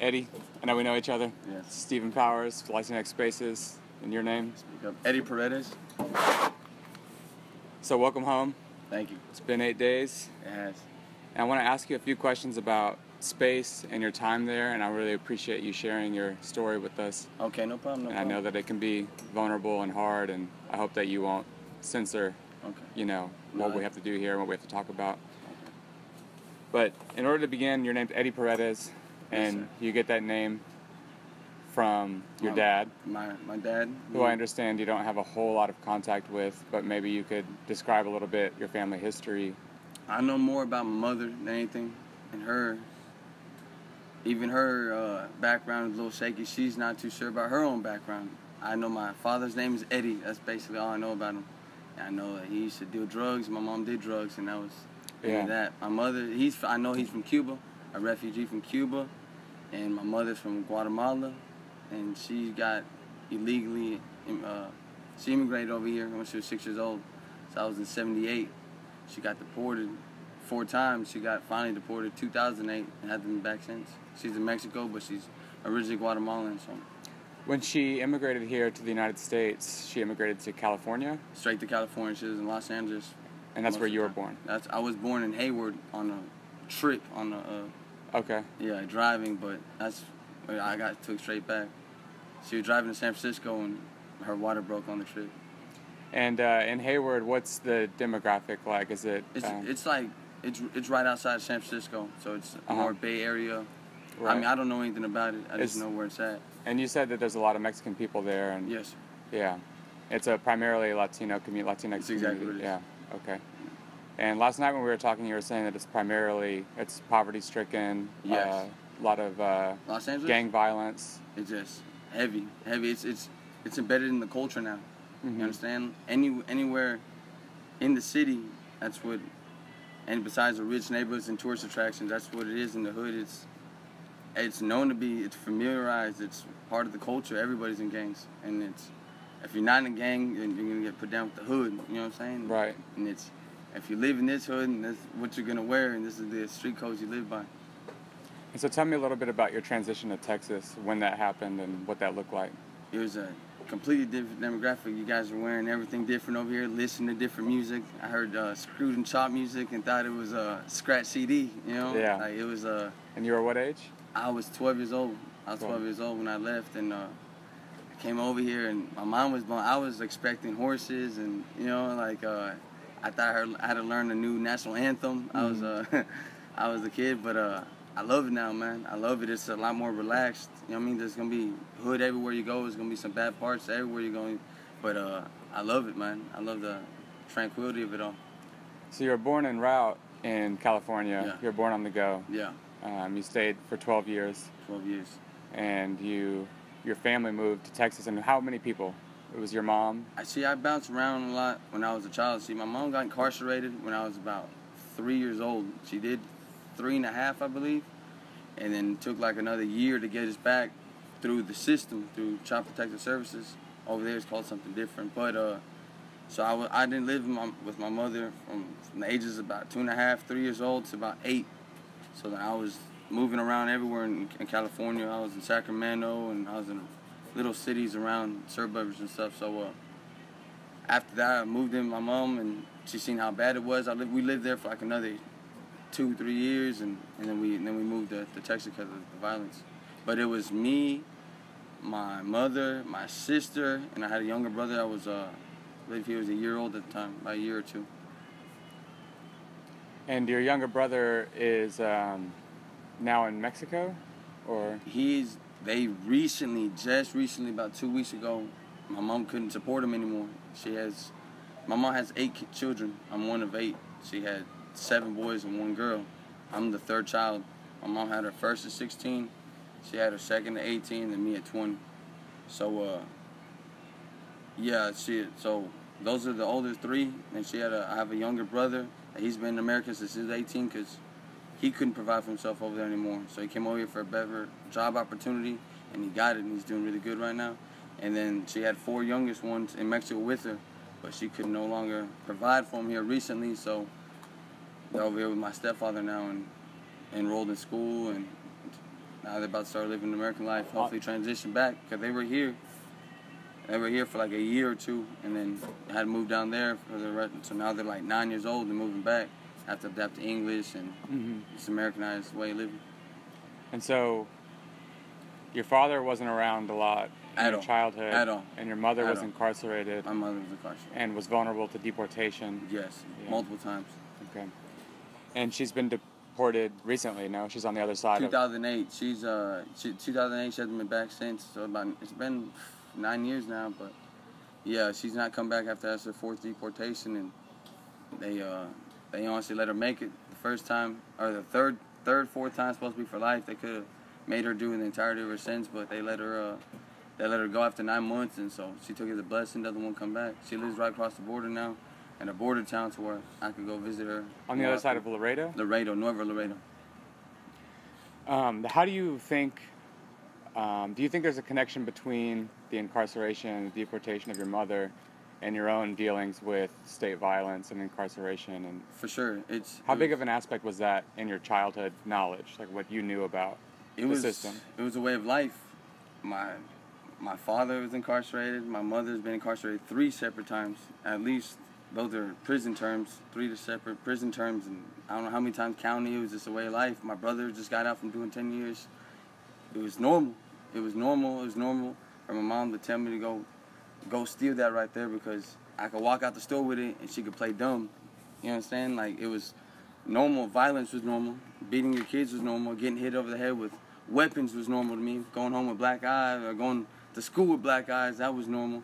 Eddie, I know we know each other. Yes. Stephen Powers, Latinx Spaces, and your name? Speak up. Eddie Paredes. So welcome home. Thank you. It's been 8 days. It has. And I want to ask you a few questions about space and your time there, and I really appreciate you sharing your story with us. Okay, no problem. I know that it can be vulnerable and hard, and I hope that you won't censor, what we have to do here and what we have to talk about. Okay. But in order to begin, your name's Eddie Paredes, and Yes, you get that name from your dad. My dad. Who I understand you don't have a whole lot of contact with, but maybe you could describe a little bit your family history. I know more about my mother than anything, and her background is a little shaky. She's not too sure about her own background. I know my father's name is Eddie. That's basically all I know about him. And I know that he used to do drugs. My mom did drugs, and that was that. My mother, I know he's from Cuba, a refugee from Cuba, and my mother's from Guatemala, and she got illegally, she immigrated over here when she was 6 years old. So I was in '78. She got deported 4 times. She got finally deported 2008 and hasn't been back since. She's in Mexico, but she's originally Guatemalan. So when she immigrated here to the United States, she immigrated to California? Straight to California. She was in Los Angeles. And that's where you were born? I was born in Hayward on a trip on a okay. Yeah, driving, but that's where I took straight back. She was driving to San Francisco and her water broke on the trip. And in Hayward, what's the demographic like? Is it? It's right outside San Francisco, so it's North Bay Area. Right. I mean, I don't know anything about it. I just know where it's at. And you said that there's a lot of Mexican people there, and yes, yeah, it's a primarily Latino community. Latinx That's exactly community. what it is. Yeah. Okay. And last night when we were talking, you were saying that it's poverty-stricken. Yes. A lot of Los Angeles? Gang violence. It's just heavy. It's embedded in the culture now. Mm-hmm. You understand? Anywhere in the city, that's what. And besides the rich neighborhoods and tourist attractions, that's what it is in the hood. It's known to be. It's familiarized. It's part of the culture. Everybody's in gangs, and if you're not in a gang, then you're gonna get put down with the hood. You know what I'm saying? Right. And if you live in this hood, and that's what you're gonna wear, and this is the street codes you live by. And so tell me a little bit about your transition to Texas, when that happened, and what that looked like. It was a completely different demographic. You guys were wearing everything different over here, listening to different music. I heard screwed and chopped music and thought it was a scratch CD, you know? Yeah. Like it was And you were what age? I was 12 years old. I was 12 years old when I left, and I came over here, and my mom was born. I was expecting horses, and I thought I had to learn the new national anthem. Mm-hmm. I was a kid, but I love it now, man. I love it. It's a lot more relaxed. You know what I mean? There's going to be hood everywhere you go. There's going to be some bad parts everywhere you're going. But I love it, man. I love the tranquility of it all. So you were born en route in California. Yeah. You were born on the go. Yeah. You stayed for 12 years. 12 years. And your family moved to Texas. And how many people? It was your mom? I bounced around a lot when I was a child. See, my mom got incarcerated when I was about 3 years old. She did 3.5, I believe, and then took like another year to get us back through the system, through Child Protective Services. Over there it's called something different, but so I didn't live with my mother from the ages of about 2.5, 3 years old to about 8. So then I was moving around everywhere in California. I was in Sacramento, and I was in little cities around suburbs and stuff. So after that I moved in with my mom, and she seen how bad it was. We lived there for like another 2-3 years, and then we moved to Texas because of the violence. But it was me, my mother, my sister, and I had a younger brother. I believe he was a year old at the time, about a year or 2. And your younger brother is now in Mexico, or? They just recently, about 2 weeks ago, my mom couldn't support him anymore. My mom has 8 children. I'm one of 8. She had 7 boys and 1 girl. I'm the 3rd child. My mom had her first at 16. She had her second at 18, and me at 20. So, so those are the oldest 3. And I have a younger brother. He's been in America since he was 18 because he couldn't provide for himself over there anymore. So he came over here for a better job opportunity, and he got it, and he's doing really good right now. And then she had 4 youngest ones in Mexico with her, but she could no longer provide for him here recently, so they're over here with my stepfather now and enrolled in school, and Now they're about to start living the American life. Hopefully transition back, because they were here. They were here for like a year or two, and then had to move down there for the rest. So now they're like 9 years old and moving back. Have to adapt to English and this Americanized way of living. And so, your father wasn't around a lot in your childhood. At all. And your mother was incarcerated. My mother was incarcerated. And was vulnerable to deportation. Yes, multiple times. Okay. And she's been deported recently, no? She's on the other side 2008. 2008, she hasn't been back since. So it's been 9 years now, but yeah, she's not come back after that's her fourth deportation, and they honestly let her make it the first time, or the third, fourth time supposed to be for life. They could have made her do the entirety of her sentence, but they let her go after 9 months, and so she took it as a blessing, doesn't want to come back. She lives right across the border now, in a border town to where I could go visit her. On the other side of Laredo? Laredo, North Laredo. How do you think, do you think there's a connection between the incarceration and the deportation of your mother and your own dealings with state violence and incarceration? And for sure. How big of an aspect was that in your childhood knowledge, like what you knew about the system? It was a way of life. My father was incarcerated. My mother's been incarcerated 3 separate times, at least. Those are prison terms, 3 separate prison terms, and I don't know how many times counting. It was just a way of life. My brother just got out from doing 10 years. It was normal. It was normal. It was normal for my mom to tell me to go steal that right there, because I could walk out the store with it and she could play dumb. You know what I'm saying? Like, it was normal. Violence was normal. Beating your kids was normal. Getting hit over the head with weapons was normal to me. Going home with black eyes or going to school with black eyes, that was normal.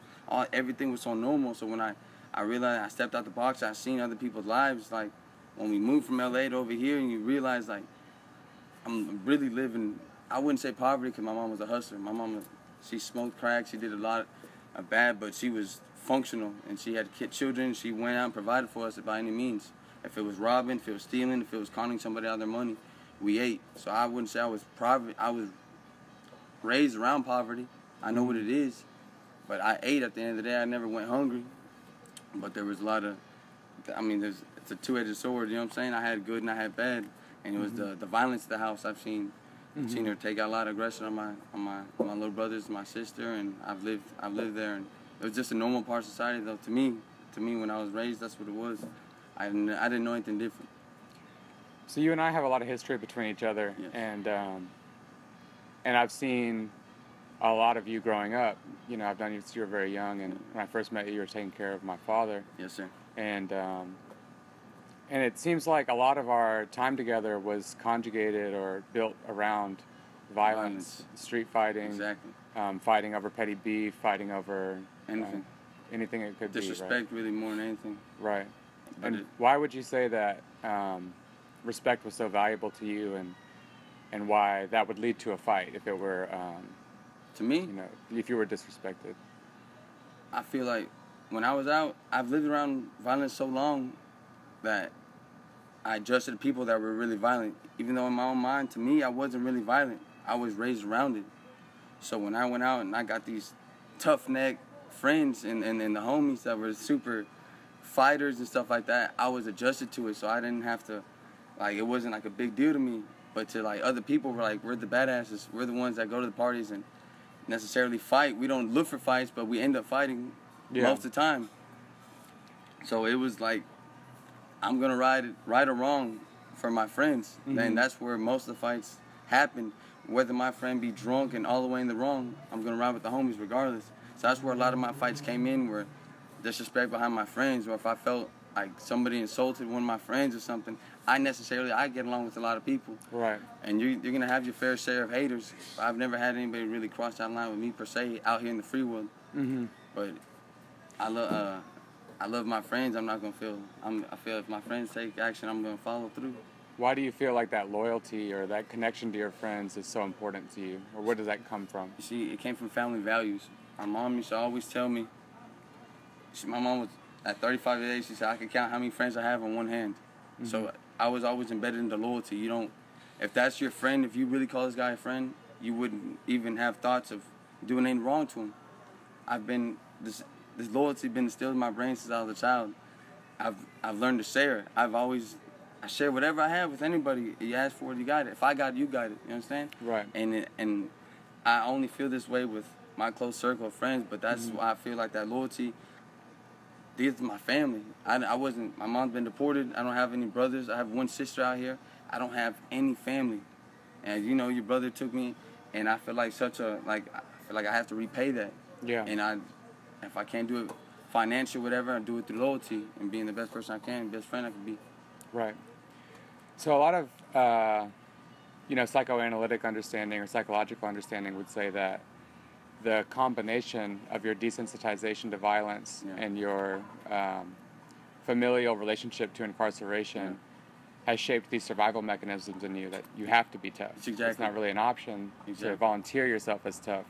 Everything was so normal. So when I realized, I stepped out the box, I seen other people's lives. Like, when we moved from LA to over here, and you realize, like, I'm really living, I wouldn't say poverty, because my mom was a hustler. My mom, she smoked crack, she did a lot of bad, but she was functional, and she had children. She went out and provided for us by any means. If it was robbing, if it was stealing, if it was conning somebody out of their money, we ate. So I wouldn't say I was poverty. I was raised around poverty. I know what it is, but I ate at the end of the day. I never went hungry. But there was a lot of, it's a two-edged sword, you know what I'm saying? I had good and I had bad, and it was the violence of the house. I've seen her take out a lot of aggression on my little brothers, my sister, and I've lived there, and it was just a normal part of society, though. To me, when I was raised, that's what it was. I didn't know anything different. So you and I have a lot of history between each other, yes. And I've seen a lot of you growing up. You know, I've known you since you were very young, and when I first met you, you were taking care of my father. Yes, sir. And it seems like a lot of our time together was conjugated or built around violence. Street fighting, exactly. Fighting over petty beef, fighting over anything it could disrespect, be. Right? really, more than anything. Right. And why would you say that respect was so valuable to you, and why that would lead to a fight if it were, to me, you know, if you were disrespected? I feel like when I was out, I've lived around violence so long that I adjusted to people that were really violent. Even though in my own mind, to me, I wasn't really violent. I was raised around it. So when I went out and I got these tough neck friends and the homies that were super fighters and stuff like that, I was adjusted to it. So I didn't have to, like, it wasn't like a big deal to me. But to like other people, were like, we're the badasses. We're the ones that go to the parties and necessarily fight. We don't look for fights, but we end up fighting most of the time. So it was like, I'm gonna right or wrong for my friends. And that's where most of the fights happen. Whether my friend be drunk and all the way in the wrong, I'm gonna ride with the homies regardless. So that's where a lot of my fights came in, where disrespect behind my friends, or if I felt like somebody insulted one of my friends or something, I get along with a lot of people. Right. And you're gonna have your fair share of haters. I've never had anybody really cross that line with me per se out here in the free world. But I love my friends. I'm not gonna feel. I feel if my friends take action, I'm gonna follow through. Why do you feel like that loyalty or that connection to your friends is so important to you, or where does that come from? You see, it came from family values. My mom used to always tell me. My mom was at 35 years old. She said I could count how many friends I have on one hand. So I was always embedded in the loyalty. You don't, if that's your friend, if you really call this guy a friend, you wouldn't even have thoughts of doing anything wrong to him. This loyalty been instilled in my brain since I was a child. I've learned to share. I've always I share whatever I have with anybody. You ask for it, you got it. If I got it, you got it. You understand? Right. And I only feel this way with my close circle of friends, but that's why I feel like that loyalty. These are my family. I wasn't. My mom's been deported. I don't have any brothers. I have one sister out here. I don't have any family. And you know, your brother took me, and I feel like I feel like I have to repay that. Yeah. And if I can't do it financial, whatever, I do it through loyalty and being the best person I can, best friend I can be. Right. So a lot of, psychoanalytic understanding or psychological understanding would say that the combination of your desensitization to violence and your familial relationship to incarceration has shaped these survival mechanisms in you that you have to be tough. It's not really an option to volunteer yourself as tough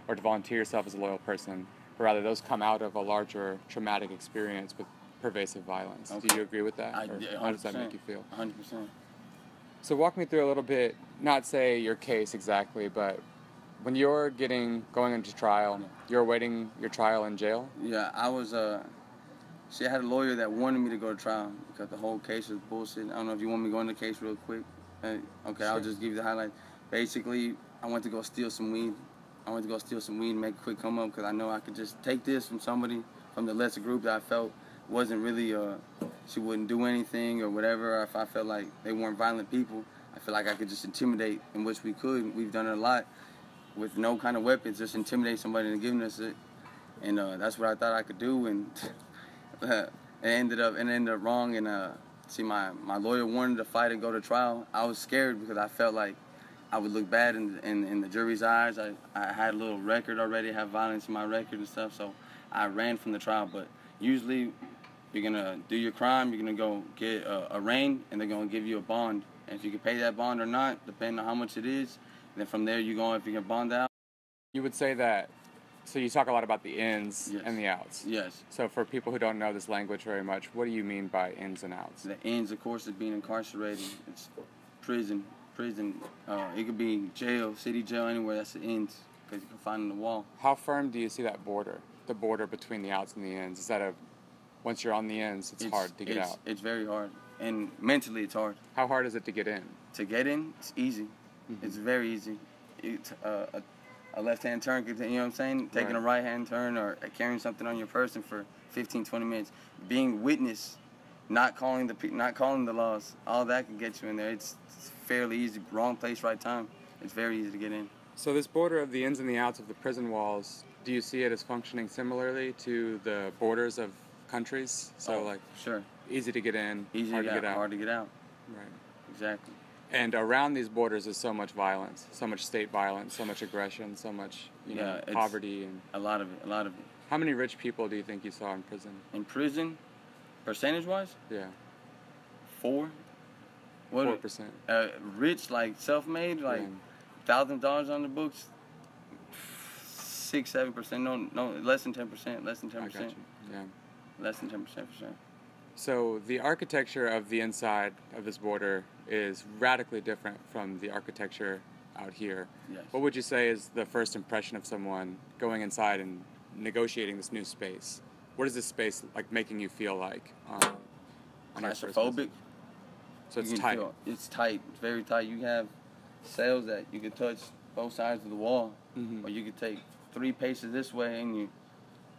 or to volunteer yourself as a loyal person, but rather those come out of a larger traumatic experience with pervasive violence. Okay. Do you agree with that? How does that make you feel? 100%. So walk me through a little bit, not say your case exactly, but when you're going into trial, you're awaiting your trial in jail? Yeah, I was, I had a lawyer that wanted me to go to trial because the whole case was bullshit. I don't know if you want me to go into the case real quick. Okay, sure. I'll just give you the highlight. Basically, I went to go steal some weed. And make a quick come up because I know I could just take this from somebody from the lesser group that I felt wasn't really, she wouldn't do anything or whatever. Or if I felt like they weren't violent people, I feel like I could just intimidate, in which we could. We've done it a lot with no kind of weapons, just intimidate somebody into giving us it. And that's what I thought I could do. And it ended up wrong. And my lawyer wanted to fight and go to trial. I was scared because I felt like I would look bad in the jury's eyes. I had a little record already, have violence in my record and stuff, so I ran from the trial. But usually, you're gonna do your crime, you're gonna go get arraigned, and they're gonna give you a bond. And if you can pay that bond or not, depending on how much it is, then from there you go if you can bond out. You would say that. So you talk a lot about the ins and the outs. Yes. So for people who don't know this language very much, what do you mean by ins and outs? The ins, of course, is being incarcerated. It's prison. It could be jail, city jail, anywhere. That's the ends, because you can find in the wall. How firm do you see that border, the border between the outs and the ends? Is that once you're on the ends, it's hard to get out? It's very hard, and mentally it's hard. How hard is it to get in? To get in, it's easy. Mm-hmm. It's very easy. It's a left-hand turn, you know what I'm saying? Taking a right-hand turn or carrying something on your person for 15, 20 minutes. Being witness, not calling the laws, all that can get you in there. It's fairly easy. Wrong place, right time. It's very easy to get in. So this border of the ins and the outs of the prison walls, do you see it as functioning similarly to the borders of countries? So sure. Easy to get in, hard to get out. Hard to get out. Right. Exactly. And around these borders is so much violence, so much state violence, so much aggression, so much poverty, and a lot of it. How many rich people do you think you saw in prison? In prison, percentage-wise? Yeah. 4%. 4%. Rich, like self-made, like $1,000 on the books. 6-7%. No, less than 10%. Less than 10%. I got you. Yeah. Less than 10% for sure. So the architecture of the inside of this border is radically different from the architecture out here. Yes. What would you say is the first impression of someone going inside and negotiating this new space? What is this space making you feel like? Claustrophobic. So it's tight. It's tight. It's very tight. You have cells that you can touch both sides of the wall, or you could take 3 paces this way and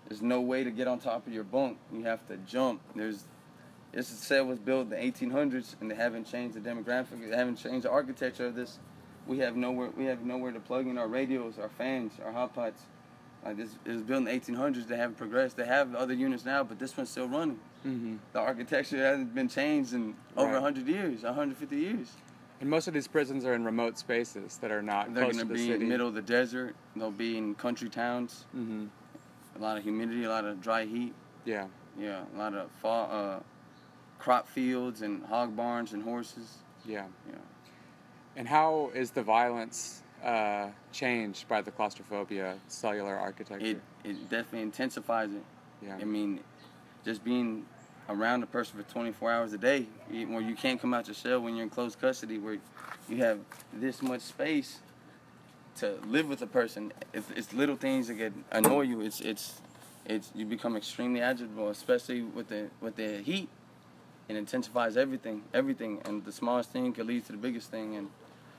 there's no way to get on top of your bunk. You have to jump. This cell was built in the 1800s, and they haven't changed the demographic. They haven't changed the architecture of this. We have nowhere to plug in our radios, our fans, our hot pots. This it was built in the 1800s. They haven't progressed. They have other units now, but this one's still running. Mm-hmm. The architecture hasn't been changed in over 100 years, 150 years. And most of these prisons are in remote spaces that are not close to the city. They're going to be in the middle of the desert. They'll be in country towns. Mm-hmm. A lot of humidity, a lot of dry heat. Yeah. Yeah, a lot of crop fields and hog barns and horses. Yeah. Yeah. And how is the violence changed by the claustrophobia cellular architecture? It definitely intensifies it. Yeah. I mean, just being around a person for 24 hours a day, where you can't come out your cell when you're in close custody, where you have this much space to live with a person. It's little things that get annoy you. It's you become extremely agitable, especially with the heat. it intensifies everything, and the smallest thing could lead to the biggest thing,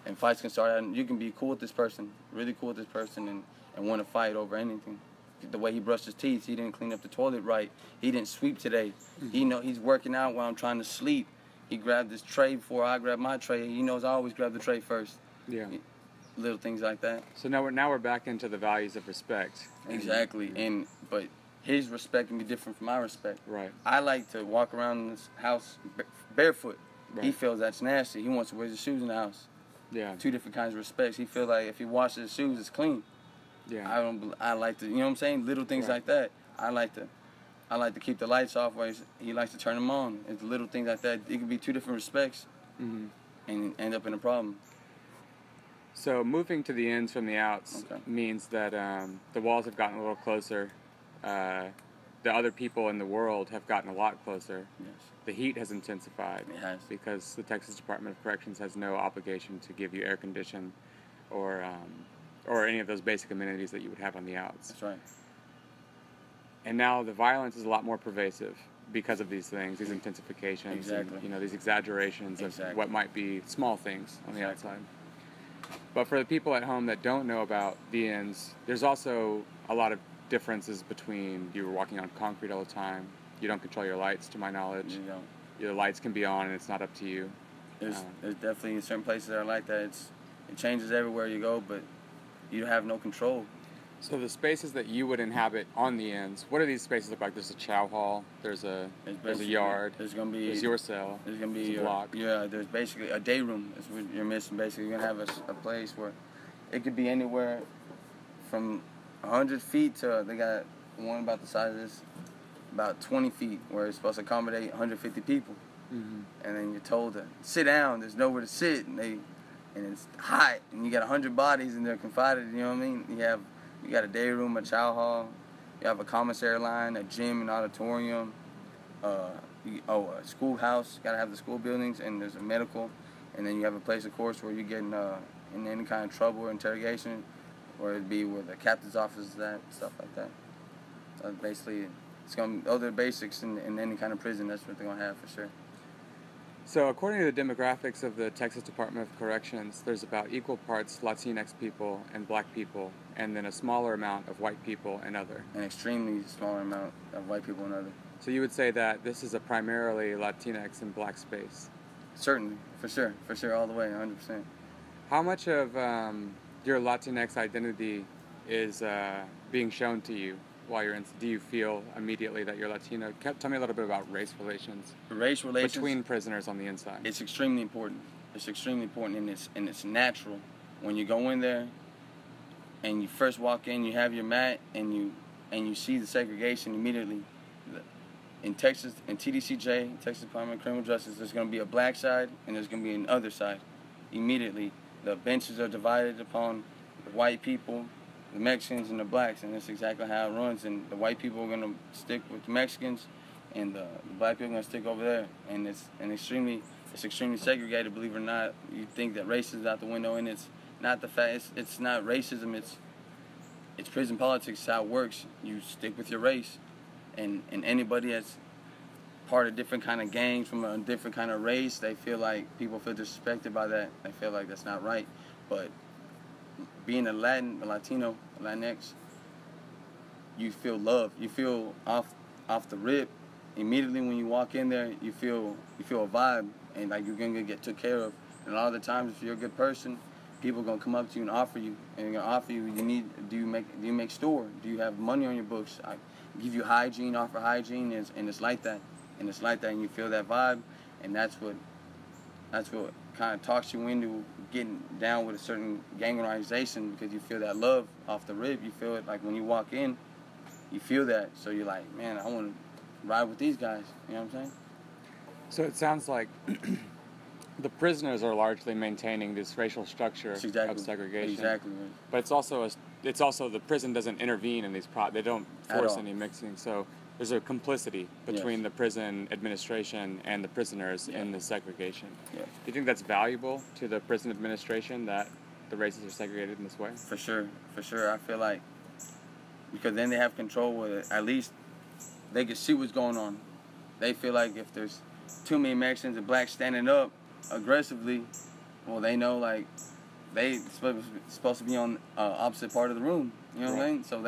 and fights can start out, and you can be cool with this person, really cool with this person, and want to fight over anything. The way he brushed his teeth, he didn't clean up the toilet right, he didn't sweep today, he's working out while I'm trying to sleep, he grabbed his tray before I grabbed my tray, he knows I always grab the tray first. Yeah. Little things like that. So now we're back into the values of respect. Exactly, but his respect can be different from my respect. Right. I like to walk around this house barefoot. Right. He feels that's nasty. He wants to wear his shoes in the house. Yeah. Two different kinds of respects. He feels like if he washes his shoes, it's clean. Yeah. I like to, you know what I'm saying? Little things like that. I like to keep the lights off while he likes to turn them on. It's little things like that. It could be two different respects, and end up in a problem. So moving to the ins from the outs means that the walls have gotten a little closer. The other people in the world have gotten a lot closer. Yes. The heat has intensified. It has. Because the Texas Department of Corrections has no obligation to give you air condition or any of those basic amenities that you would have on the outs. That's right. And now the violence is a lot more pervasive because of these things, these intensifications, Exactly. and these exaggerations of what might be small things on the outside. But for the people at home that don't know about the ins, there's also a lot of differences between you were walking on concrete all the time. You don't control your lights, to my knowledge. You don't. Your lights can be on and it's not up to you. There's definitely certain places that are like that. It changes everywhere you go, but you have no control. So the spaces that you would inhabit on the ends, what do these spaces look like? There's a chow hall, there's a yard, there's your cell, there's gonna be a block. Yeah, there's basically a day room. That's what you're missing. Basically, you're gonna have a place where it could be anywhere from 100 feet to, they got one about the size of this, about 20 feet, where it's supposed to accommodate 150 people. And then you're told to sit down. There's nowhere to sit, and it's hot, and you got 100 bodies, and they're confined. You know what I mean? You got a day room, a chow hall, you have a commissary line, a gym, an auditorium, a schoolhouse. You gotta have the school buildings, and there's a medical, and then you have a place, of course, where you get in any kind of trouble or interrogation, or it'd be where the captain's office is at, stuff like that. So basically, those are the basics in any kind of prison. That's what they're gonna have for sure. So according to the demographics of the Texas Department of Corrections, there's about equal parts Latinx people and black people, and then a smaller amount of white people and other. An extremely smaller amount of white people and other. So you would say that this is a primarily Latinx and black space? Certainly, for sure, all the way, 100%. How much of your Latinx identity is being shown to you while you're in? Do you feel immediately that you're Latino? Tell me a little bit about race relations. Race relations between prisoners on the inside. It's extremely important. It's extremely important, and it's natural. When you go in there, and you first walk in, you have your mat, and you see the segregation immediately. In Texas, in TDCJ, Texas Department of Criminal Justice, there's going to be a black side, and there's going to be an other side. Immediately, the benches are divided upon the white people, the Mexicans, and the blacks, and that's exactly how it runs. And the white people are going to stick with the Mexicans, and the black people are going to stick over there. And it's extremely segregated. Believe it or not, you think that race is out the window, and it's not the fact. It's not racism. It's prison politics. It's how it works. You stick with your race, and anybody that's part of different kind of gangs from a different kind of race, people feel disrespected by that. They feel like that's not right, but being a Latino, Latinx, you feel love. You feel off the rip. Immediately when you walk in there, you feel a vibe, and like you're gonna get took care of. And a lot of the times, if you're a good person, people are gonna come up to you and offer you, and they're gonna offer you. Do you make store? Do you have money on your books? I give you hygiene, offer hygiene, and it's like that, and you feel that vibe, and that's what kind of talks you into getting down with a certain gang organization, because you feel that love off the rip. You feel it like when you walk in, you feel that. So you're like, man, I want to ride with these guys. You know what I'm saying? So it sounds like the prisoners are largely maintaining this racial structure of segregation. Exactly. But it's also the prison doesn't intervene in these they don't force any mixing. So there's a complicity between the prison administration and the prisoners in the segregation. Yeah. Do you think that's valuable to the prison administration that the races are segregated in this way? For sure. I feel like, because then they have control with it. At least they can see what's going on. They feel like if there's too many Mexicans and blacks standing up aggressively, well, they know like they supposed to be on opposite part of the room. You know what I mean? So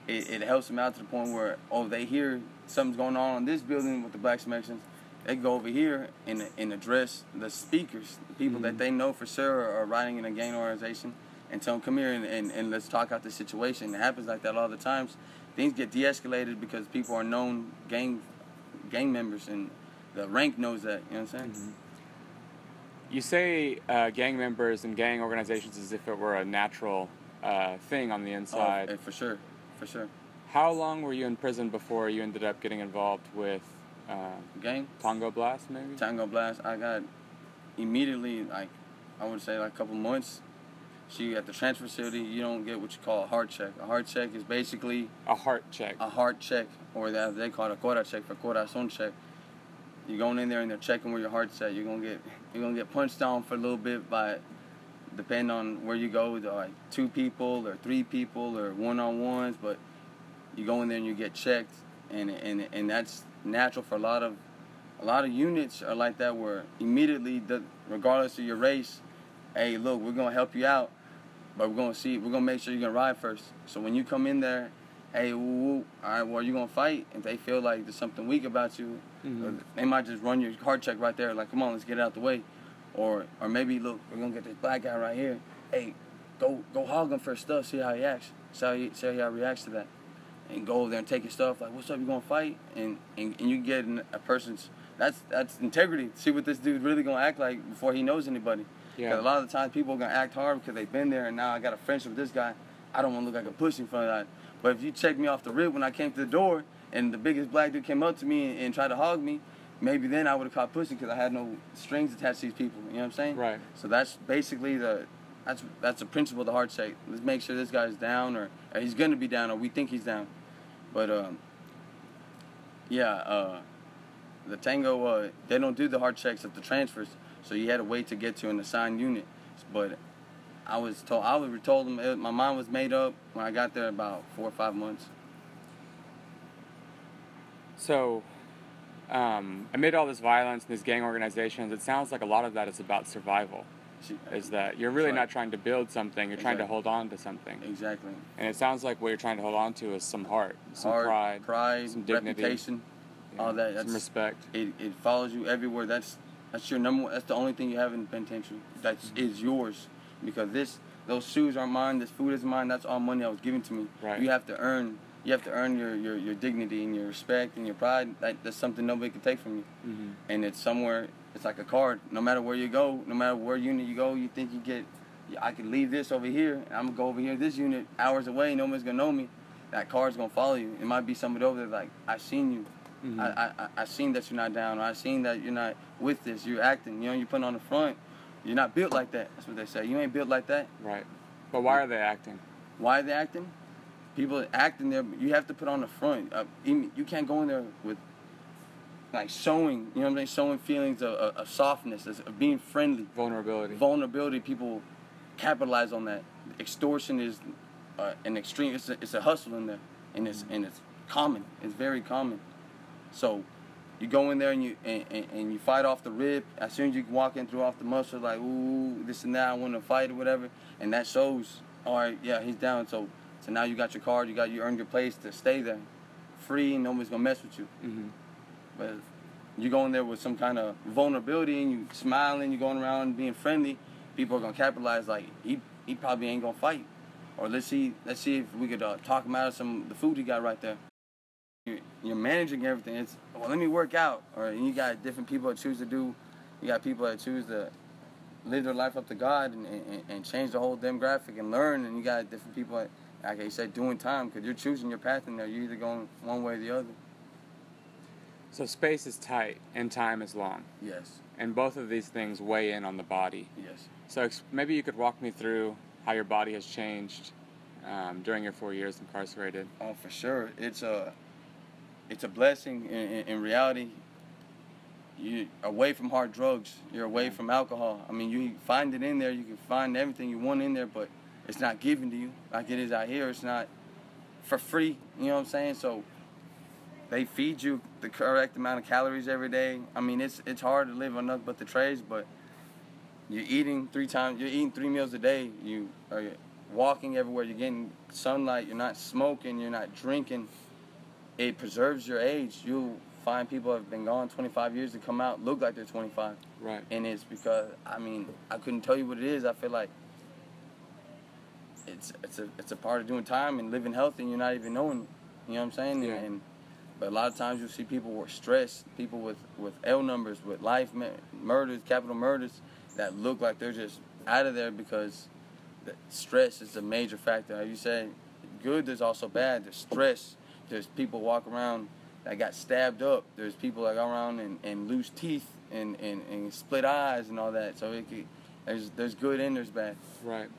it helps them out to the point where, oh, they hear something's going on in this building with the blacks and Mexicans, they go over here and address the speakers, the people that they know for sure are riding in a gang organization, and tell them, come here and let's talk out the situation. It happens like that all the times. Things get de-escalated because people are known gang members, and the rank knows that. You know what I'm saying? You say gang members and gang organizations as if it were a natural thing on the inside. Oh, for sure. For sure. How long were you in prison before you ended up getting involved with gang? Tango Blast, maybe? Tango Blast. I got immediately, like, I would say like a couple months. At the transfer facility, you don't get what you call a heart check. A heart check is basically... A heart check. A heart check, or they call it a cora check, for corazon check. You're going in there and they're checking where your heart's at. You're gonna get punched on for a little bit by, depending on where you go, like 2 people or 3 people or one-on-ones, but you go in there and you get checked, and that's natural for a lot of units are like that, where immediately, regardless of your race, hey, look, we're gonna help you out, but we're gonna make sure you're gonna ride first. So when you come in there, hey, all right, well, you're gonna fight. If they feel like there's something weak about you, they might just run your heart check right there, like, come on, let's get it out the way. Or maybe, look, we're gonna get this black guy right here. Hey, go hog him for stuff, see how he acts, see how he reacts to that, and go over there and take your stuff. Like, what's up? You gonna fight? And you get a person's that's integrity. See what this dude's really gonna act like before he knows anybody. Yeah. Because a lot of the times people are gonna act hard because they've been there, and now I got a friendship with this guy. I don't want to look like a pussy in front of that. But if you check me off the rip when I came to the door, and the biggest black dude came up to me and tried to hog me, maybe then I would have caught pussy because I had no strings attached to these people. You know what I'm saying? Right. So that's basically that's the principle of the heart check. Let's make sure this guy's down, or he's gonna be down, or we think he's down. But the Tango, they don't do the heart checks at the transfers, so you had to wait to get to an assigned unit. But I was told my mind was made up when I got there, about 4 or 5 months. So, amid all this violence and these gang organizations, it sounds like a lot of that is about survival. Is that you're really not trying to build something, you're trying to hold on to something. Exactly. And it sounds like what you're trying to hold on to is some heart, some pride, some dignity, reputation, all that. Some respect. It follows you everywhere. That's your number one. That's the only thing you have in the penitentiary. That is yours, because those shoes are mine. This food is mine. That's all money that was given to me. Right. You have to earn your dignity and your respect and your pride. That's something nobody can take from you. And it's somewhere. It's like a card. No matter where you go, no matter where unit you go, you think I could leave this over here, and I'm gonna go over here, this unit, hours away, nobody's gonna know me. That card's gonna follow you. It might be somebody over there like, I seen you. I seen that you're not down, or I seen that you're not with this. You're acting. You're putting on the front. You're not built like that. That's what they say. You ain't built like that. Right. But why are they acting? Why are they acting? People acting there. You have to put on the front. You can't go in there with like showing, you know what I'm saying, showing feelings of softness, of being friendly. Vulnerability, people capitalize on that. Extortion is an extreme, it's a hustle in there, and it's common, it's very common. So you go in there and you fight off the rip. As soon as you walk in through off the muscle, like, ooh, this and that, I want to fight or whatever, and that shows, all right, yeah, he's down, so now you got your card, you earned your place to stay there, free, and nobody's gonna mess with you. But you go in there with some kind of vulnerability and you smiling, you going around being friendly, people are gonna capitalize like he probably ain't gonna fight, or let's see if we could talk him out of some of the food he got right there. You're managing everything. It's, well, let me work out, or you got different people that choose to do. You got people that choose to live their life up to God and change the whole demographic and learn, and you got different people that, like you said, doing time, because you're choosing your path in there. You're either going one way or the other. So space is tight and time is long. Yes. And both of these things weigh in on the body. Yes. So maybe you could walk me through how your body has changed during your 4 years incarcerated. Oh, for sure. It's a blessing. In reality, you're away from hard drugs. You're away from alcohol. I mean, you find it in there. You can find everything you want in there, but it's not given to you like it is out here. It's not for free. You know what I'm saying? So they feed you the correct amount of calories every day. I mean, it's hard to live on nothing but the trays, but you're eating 3 meals a day. You are walking everywhere. You're getting sunlight. You're not smoking. You're not drinking. It preserves your age. You'll find people have been gone 25 years to come out look like they're 25. Right. And it's because, I mean, I couldn't tell you what it is. I feel like it's a part of doing time and living healthy, and you're not even knowing. You know what I'm saying? Yeah. But a lot of times you'll see people with stress, people with L numbers, with life murders, capital murders, that look like they're just out of there because the stress is a major factor. Like you said, good, there's also bad. There's stress. There's people walk around that got stabbed up. There's people that go around and lose teeth and split eyes and all that. So there's good and there's bad. Right.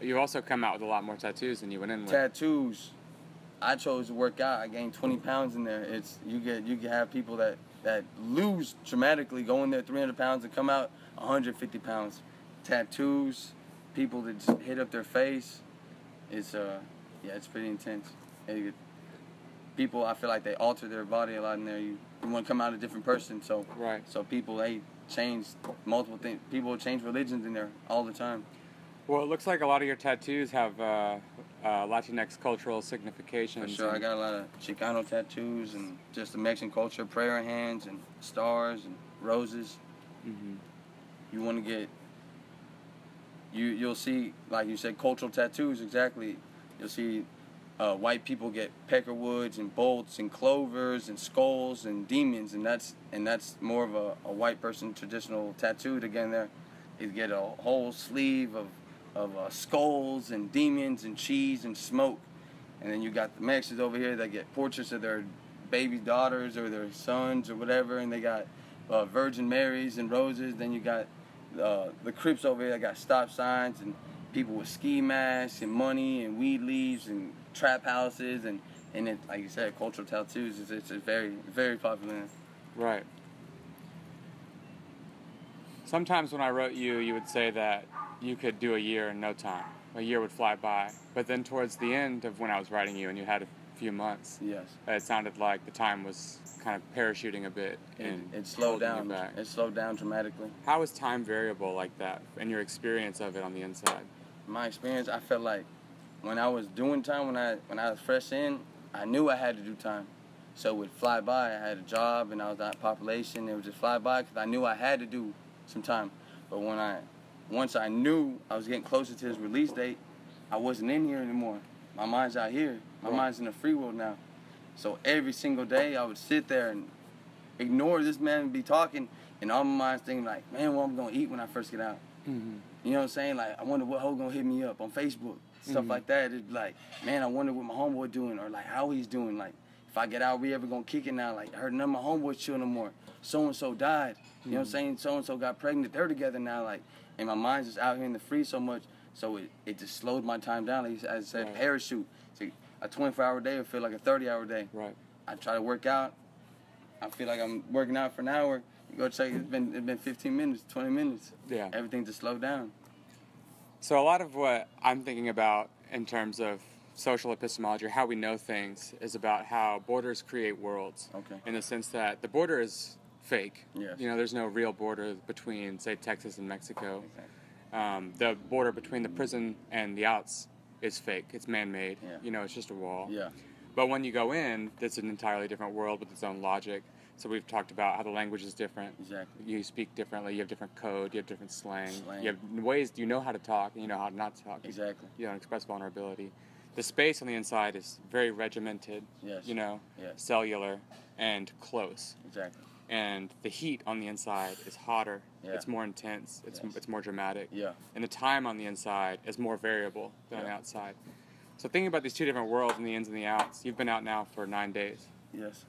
You also come out with a lot more tattoos than you went in with. Tattoos. I chose to work out. I gained 20 pounds in there. You can have people that lose dramatically, go in there 300 pounds and come out 150 pounds. Tattoos, people that just hit up their face. It's pretty intense. People, I feel like they alter their body a lot in there. You want to come out a different person, so right. So people, they change multiple things. People change religions in there all the time. Well, it looks like a lot of your tattoos have Latinx cultural significations. For sure, I got a lot of Chicano tattoos and just the Mexican culture, prayer hands and stars and roses. Mm-hmm. You want to get, you'll see, like you said, cultural tattoos, exactly. You'll see white people get peckerwoods and bolts and clovers and skulls and demons, and that's more of a white person traditional tattoo to get in there. You get a whole sleeve of skulls and demons and cheese and smoke. And then you got the Mexicans over here that get portraits of their baby daughters or their sons or whatever, and they got Virgin Marys and roses. Then you got the Crips over here that got stop signs and people with ski masks and money and weed leaves and trap houses, and it, like you said, cultural tattoos it's very, very popular. Right. Sometimes when I wrote you, you would say that you could do a year in no time. A year would fly by. But then towards the end of when I was writing you and you had a few months, yes, it sounded like the time was kind of parachuting a bit. It slowed down. It slowed down dramatically. How is time variable like that and your experience of it on the inside? My experience, I felt like when I was doing time, when I was fresh in, I knew I had to do time. So it would fly by. I had a job and I was at population. It would just fly by because I knew I had to do some time. But once I knew I was getting closer to his release date, I wasn't in here anymore. My mind's out here. My mind's in the free world now. So every single day I would sit there and ignore this man and be talking, and all my mind's thinking like, man, what I'm gonna eat when I first get out. Mm-hmm. You know what I'm saying? Like, I wonder what hoe gonna hit me up on Facebook, stuff Mm-hmm. like that. It'd be like, man, I wonder what my homeboy doing, or like how he's doing. Like, if I get out, we ever gonna kick it now? Like, I heard none of my homeboys chill no more. So and so died. You know what I'm saying? So and so got pregnant. They're together now. Like, and my mind's just out here in the free so much. So it just slowed my time down. Like, as I said, Right. parachute. So a 24-hour day would feel like a 30-hour day. Right. I try to work out. I feel like I'm working out for an hour. You go check. It's been 15 minutes, 20 minutes. Yeah. Everything just slowed down. So a lot of what I'm thinking about in terms of social epistemology, or how we know things, is about how borders create worlds. Okay. In the sense that the border is fake. Yes. You know, there's no real border between, say, Texas and Mexico. Exactly. The border between the prison and the outs is fake. It's man-made. Yeah. You know, it's just a wall. Yeah. But when you go in, it's an entirely different world with its own logic. So we've talked about how the language is different. Exactly. You speak differently. You have different code. You have different slang. Slang. You have ways. You know how to talk, and you know how not to talk. Exactly. You don't express vulnerability. The space on the inside is very regimented. Yes. You know, Yes. cellular and close. Exactly. And the heat on the inside is hotter. Yeah. It's more intense. It's Yes. it's more dramatic. Yeah. And the time on the inside is more variable than on the Yeah. outside. So thinking about these two different worlds and the ins and the outs, you've been out now for 9 days. Yes.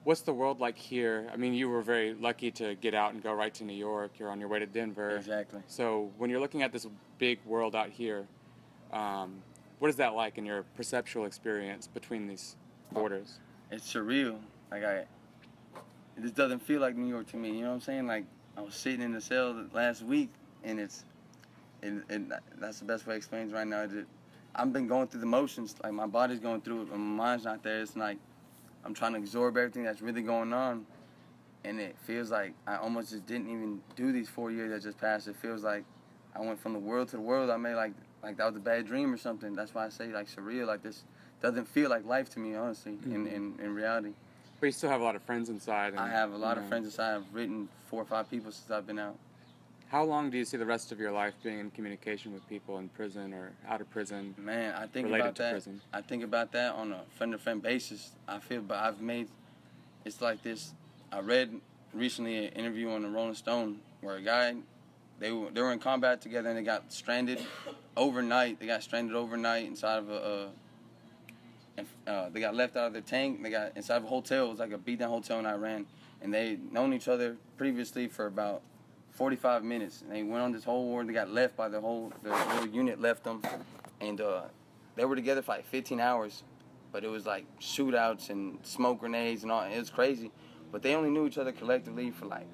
What's the world like here? I mean, you were very lucky to get out and go right to New York. You're on your way to Denver. Exactly. So when you're looking at this big world out here, what is that like in your perceptual experience between these borders? It's surreal. Like this doesn't feel like New York to me. You know what I'm saying? Like, I was sitting in the cell last week, and that's the best way to explain it right now. I've been going through the motions. Like, my body's going through it, but my mind's not there. It's like I'm trying to absorb everything that's really going on, and it feels like I almost just didn't even do these 4 years that just passed. It feels like I went from the world to the world. I made like that was a bad dream or something. That's why I say like surreal. Like this doesn't feel like life to me, honestly, in reality. But you still have a lot of friends inside. And, I have a lot of friends inside. I've written 4 or 5 people since I've been out. How long do you see the rest of your life being in communication with people in prison or out of prison? Man, I think related about to that. Prison? I think about that on a friend-to-friend basis. I feel, but I've made, it's like this. I read recently an interview on the Rolling Stone where a guy, they were in combat together and they got stranded overnight. They got stranded overnight inside of they got left out of their tank. They got inside of a hotel. It was like a beat-down hotel in Iran, and they known each other previously for about 45 minutes, and they went on this whole war. They got left by the whole unit left them, and they were together for like 15 hours, but it was like shootouts and smoke grenades and all. It was crazy, but they only knew each other collectively for like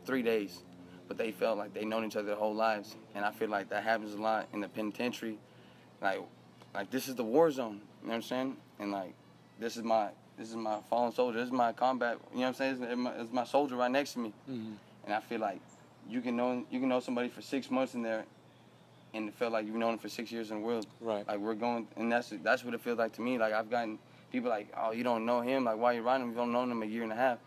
3 days, but they felt like they known each other their whole lives, and I feel like that happens a lot in the penitentiary. Like this is the war zone, you know what I'm saying? And like this is my fallen soldier. This is my combat. You know what I'm saying? It's my soldier right next to me, and I feel like. You can know somebody for 6 months in there, and it felt like you've known them for 6 years in the world. Right. Like we're going, and that's what it feels like to me. Like I've gotten people like, oh, you don't know him. Like why you riding him? You don't know him a year and a half.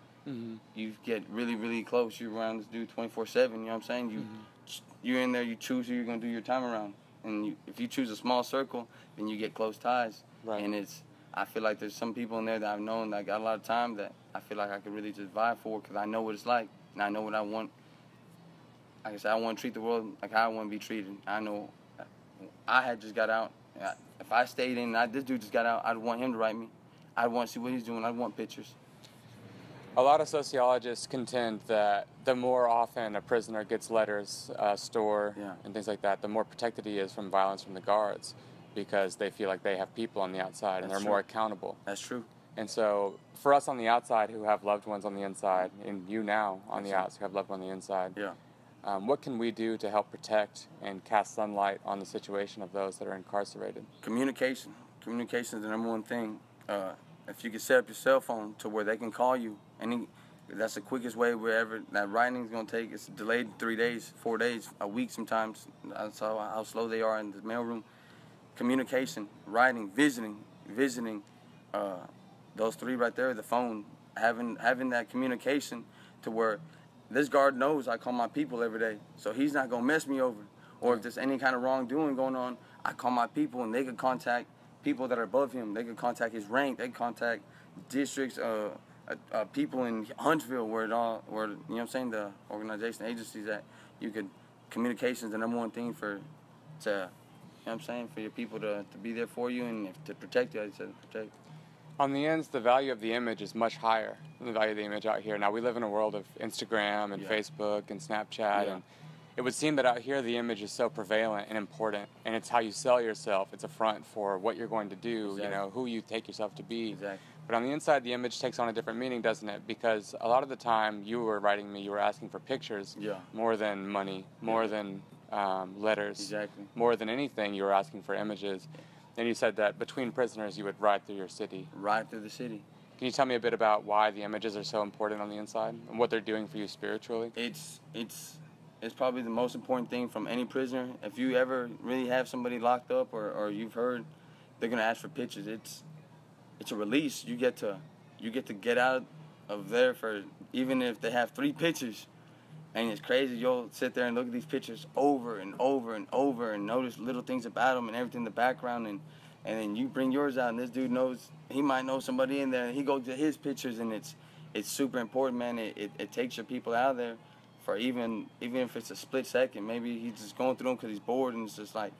You get really, really close. You're around this dude 24/7. You know what I'm saying? You're in there. You choose who you're gonna do your time around, and if you choose a small circle, then you get close ties. Right. And I feel like there's some people in there that I've known that got a lot of time that I feel like I could really just vibe for because I know what it's like and I know what I want. Like I said, I want to treat the world like how I want to be treated. I know I had just got out. If I stayed in and this dude just got out, I'd want him to write me. I'd want to see what he's doing. I'd want pictures. A lot of sociologists contend that the more often a prisoner gets letters, store, and things like that, the more protected he is from violence from the guards because they feel like they have people on the outside and they're more accountable. That's true. And so for us on the outside who have loved ones on the inside, and you now on the outside who have loved ones on the inside, what can we do to help protect and cast sunlight on the situation of those that are incarcerated? Communication. Communication is the number one thing. If you can set up your cell phone to where they can call you, that's the quickest way wherever that writing is going to take. It's delayed 3 days, 4 days, a week sometimes. That's how slow they are in the mailroom. Communication, writing, visiting, those 3 right there, the phone, having that communication to where this guard knows I call my people every day, so he's not going to mess me over. Or if there's any kind of wrongdoing going on, I call my people, and they can contact people that are above him. They can contact his rank. They can contact districts, people in Huntsville, where you know what I'm saying, the organization, agencies that you could. Communication is the number one thing you know what I'm saying, for your people to be there for you and to protect you. I said protect. On the ends, the value of the image is much higher than the value of the image out here. Now, we live in a world of Instagram and Facebook and Snapchat, and it would seem that out here the image is so prevalent and important, and it's how you sell yourself. It's a front for what you're going to do, you know, who you take yourself to be. But on the inside, the image takes on a different meaning, doesn't it? Because a lot of the time you were writing me, you were asking for pictures more than money, more than letters, more than anything, you were asking for images. And you said that between prisoners you would ride through your city. Ride through the city. Can you tell me a bit about why the images are so important on the inside and what they're doing for you spiritually? It's probably the most important thing from any prisoner. If you ever really have somebody locked up or you've heard they're gonna ask for pictures, it's a release. You get to get out of there for, even if they have 3 pictures. And it's crazy. You'll sit there and look at these pictures over and over and over and notice little things about them and everything in the background. And then you bring yours out, and this dude knows, he might know somebody in there, and he goes to his pictures, and it's super important, man. It takes your people out of there for even if it's a split second. Maybe he's just going through them because he's bored, and it's just like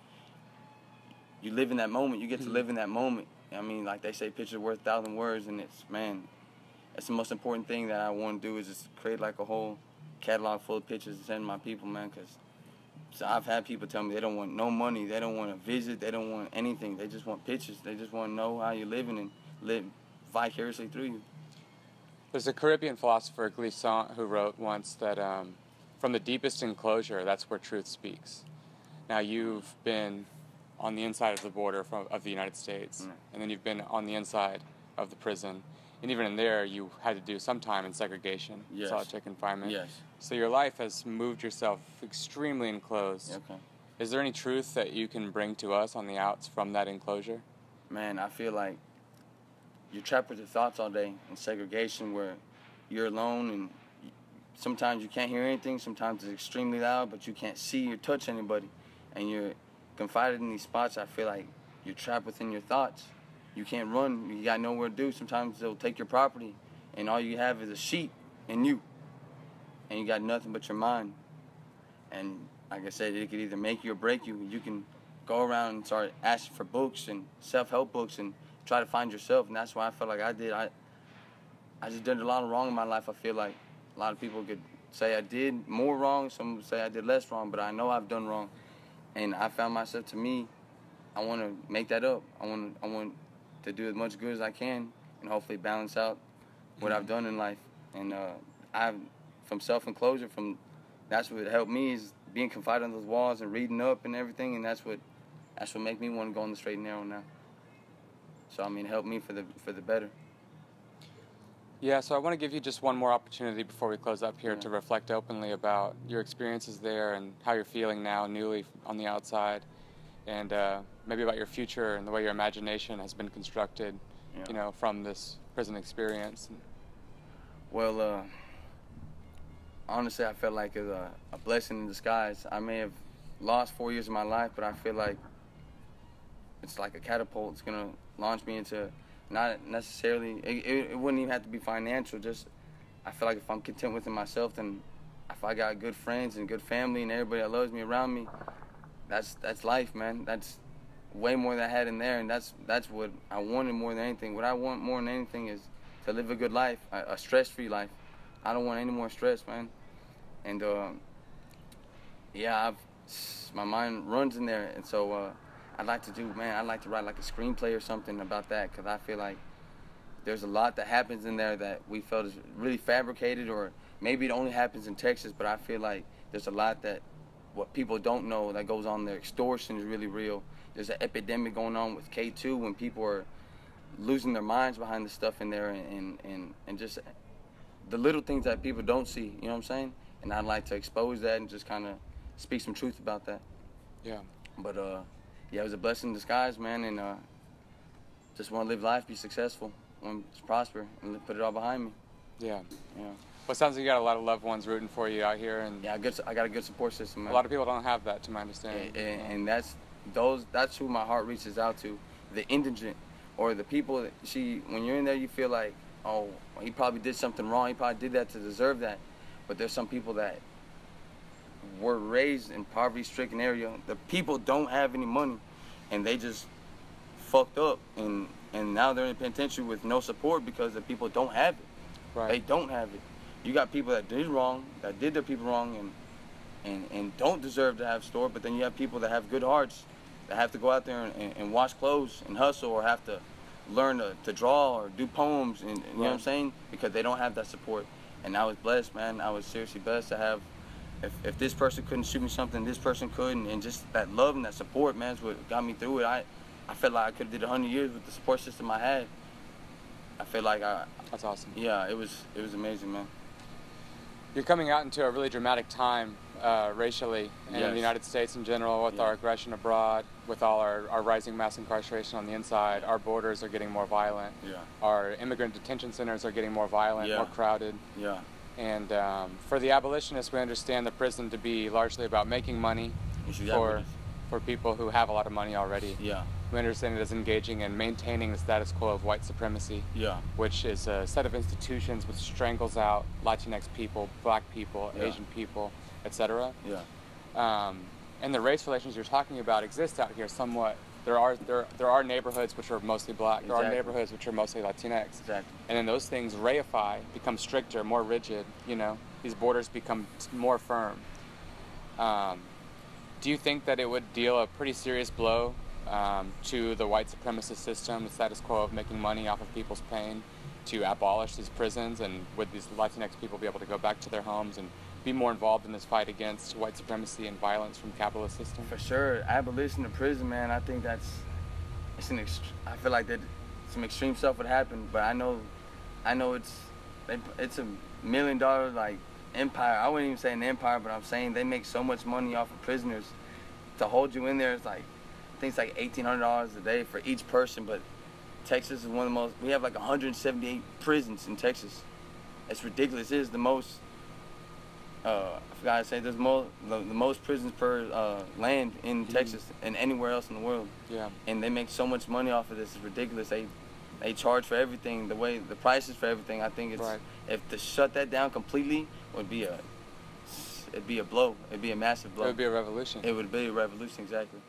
you live in that moment. You get to live in that moment. I mean, like they say, pictures are worth 1,000 words, and it's the most important thing that I want to do is just create like a whole catalog full of pictures to send my people, man, because I've had people tell me they don't want no money, they don't want to visit, they don't want anything, they just want pictures, they just want to know how you're living and live vicariously through you. There's a Caribbean philosopher, Glissant, who wrote once that from the deepest enclosure, that's where truth speaks. Now, you've been on the inside of the border of the United States, and then you've been on the inside of the prison, And even in there, you had to do some time in segregation, Yes. solitary confinement. Yes. So your life has moved yourself extremely enclosed. Okay. Is there any truth that you can bring to us on the outs from that enclosure? Man, I feel like you're trapped with your thoughts all day in segregation where you're alone and sometimes you can't hear anything, sometimes it's extremely loud, but you can't see or touch anybody. And you're confided in these spots. I feel like you're trapped within your thoughts. You can't run, you got nowhere to do. Sometimes they'll take your property and all you have is a sheet and you. And you got nothing but your mind. And like I said, it could either make you or break you. You can go around and start asking for books and self-help books and try to find yourself. And that's why I felt like I did. I just did a lot of wrong in my life. I feel like a lot of people could say I did more wrong. Some would say I did less wrong, but I know I've done wrong. And I found myself, to me, I want to make that up. I want to do as much good as I can and hopefully balance out what I've done in life. And from self-enclosure, that's what helped me, is being confined on those walls and reading up and everything. And that's what made me want to go on the straight and narrow now. So I mean, it helped me for the better. Yeah, so I want to give you just one more opportunity before we close up here to reflect openly about your experiences there and how you're feeling now, newly on the outside, and maybe about your future and the way your imagination has been constructed, you know, from this prison experience. Well, honestly, I felt like it's a blessing in disguise. I may have lost 4 years of my life, but I feel like it's like a catapult. It's going to launch me into, not necessarily, it wouldn't even have to be financial. Just, I feel like if I'm content within myself, then if I got good friends and good family and everybody that loves me around me, that's life, man. That's way more than I had in there, and that's what I wanted more than anything. What I want more than anything is to live a good life, a stress-free life. I don't want any more stress, man. And yeah, my mind runs in there, and so I'd like to write like a screenplay or something about that, because I feel like there's a lot that happens in there that we felt is really fabricated, or maybe it only happens in Texas, but I feel like there's a lot that what people don't know that goes on there. Extortion is really real. There's an epidemic going on with K2 when people are losing their minds behind the stuff in there, and just the little things that people don't see, you know what I'm saying? And I'd like to expose that and just kind of speak some truth about that. Yeah. But yeah, it was a blessing in disguise, man, and just want to live life, be successful, want to prosper, and put it all behind me. Yeah. Yeah. Well, it sounds like you got a lot of loved ones rooting for you out here, and yeah, I got a good support system, man. A lot of people don't have that, to my understanding. And that's who my heart reaches out to, the indigent, or the people that when you're in there, you feel like, oh, he probably did something wrong. He probably did that to deserve that. But there's some people that were raised in poverty-stricken area. The people don't have any money, and they just fucked up, and now they're in penitentiary with no support because the people don't have it. Right. They don't have it. You got people that did wrong, that did their people wrong, and don't deserve to have store. But then you have people that have good hearts, that have to go out there and wash clothes and hustle, or have to learn to draw or do poems, and you know what I'm saying? Because they don't have that support. And I was blessed, man. I was seriously blessed to have, if this person couldn't shoot me something, this person could, and just that love and that support, man, is what got me through it. I felt like I could have did 100 years with the support system I had. I feel like That's awesome. Yeah, it was amazing, man. You're coming out into a really dramatic time racially in the United States in general, with our aggression abroad, with all our rising mass incarceration on the inside. Our borders are getting more violent. Yeah. Our immigrant detention centers are getting more violent, more crowded. Yeah. And for the abolitionists, we understand the prison to be largely about making money for people who have a lot of money already. Yeah. We understand it as engaging in maintaining the status quo of white supremacy, which is a set of institutions which strangles out Latinx people, black people, Asian people, etc. Yeah. And the race relations you're talking about exist out here somewhat. There are neighborhoods which are mostly black. There are neighborhoods which are mostly Latinx. Exactly. And then those things reify, become stricter, more rigid. You know, these borders become more firm. Do you think that it would deal a pretty serious blow to the white supremacist system, the status quo of making money off of people's pain, to abolish these prisons? And would these Latinx people be able to go back to their homes and be more involved in this fight against white supremacy and violence from the capitalist system? For sure. Abolition of prison, man, I think I feel like that some extreme stuff would happen, but I know I know it's a $1 million like empire. I wouldn't even say an empire, but I'm saying they make so much money off of prisoners. To hold you in there is like, I think it's like $1,800 a day for each person. But Texas is one of the most. We have like 178 prisons in Texas. It's ridiculous. It is the most. I forgot to say there's the most prisons per land in Texas and anywhere else in the world. Yeah. And they make so much money off of this. It's ridiculous. They charge for everything. The prices for everything. I think it's Right. if to shut that down completely it'd be a blow. It'd be a massive blow. It would be a revolution. It would be a revolution, exactly.